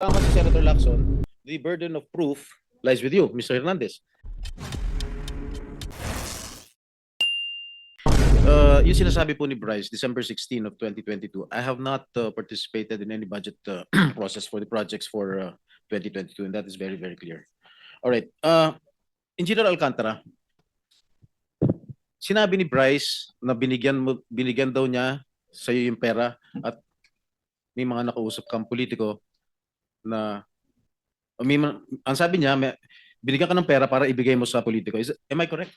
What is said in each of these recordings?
Tama si Senator Lacson, the burden of proof lies with you, Mr. Hernandez. Yung sinasabi po ni Bryce, December 16 of 2022, I have not participated in any budget process for the projects for 2022, and that is very, very clear. All right. Engineer Alcantara, sinabi ni Bryce na binigyan daw niya sa iyo yung pera at may mga nakausap kang politiko na ang sabi niya, binigyan ka ng pera para ibigay mo sa politiko. Am I correct?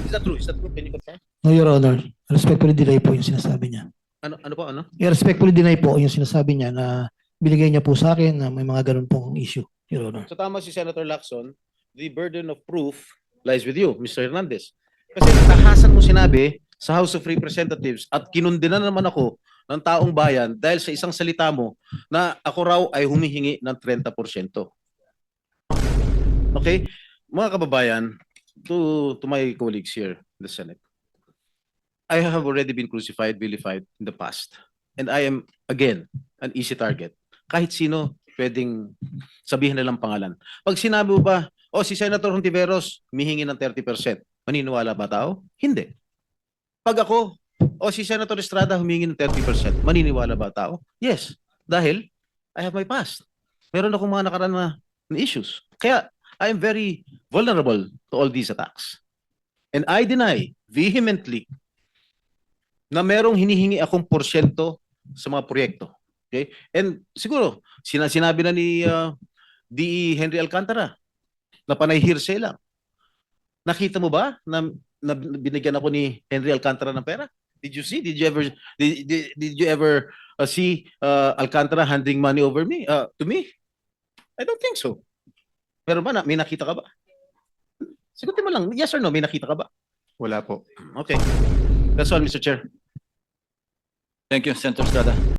Is that true? Is that true? Can you confirm? No, Your Honor. Respectfully deny po yung sinasabi niya. Ano po? Ano? Respectfully deny po yung sinasabi niya na binigay niya po sa akin na may mga ganun pong issue, Your Honor. So tama si Senator Lacson, the burden of proof lies with you, Mr. Hernandez. Kasi tahasan mo sinabi sa House of Representatives at kinundina naman ako ng taong bayan dahil sa isang salita mo na ako raw ay humihingi ng 30%. Okay? Mga kababayan, to my colleagues here in the Senate, I have already been crucified, vilified in the past. And I am, again, an easy target. Kahit sino pwedeng sabihin nilang pangalan. Pag sinabi mo ba, si Senator Hontiveros humihingi ng 30%, maniniwala ba tao? Hindi. Pag ako, si Senator Estrada humingi ng 30%, maniniwala ba tao? Yes. Dahil I have my past. Meron akong mga nakaraan na issues. Kaya I am very vulnerable to all these attacks. And I deny vehemently na merong hinihingi akong porsyento sa mga proyekto. Okay? And siguro, sinabi na ni D.E. Henry Alcantara na panay hearsay lang. Nakita mo ba na binigyan ako ni Henry Alcantara ng pera? Did you see? Did you ever see Alcantara handing money over me to me? I don't think so. Pero ba may nakita ka ba? Sigutin mo lang, yes or no, may nakita ka ba? Wala po. Okay. That's all, Mr. Chair. Thank you, Senator Estrada.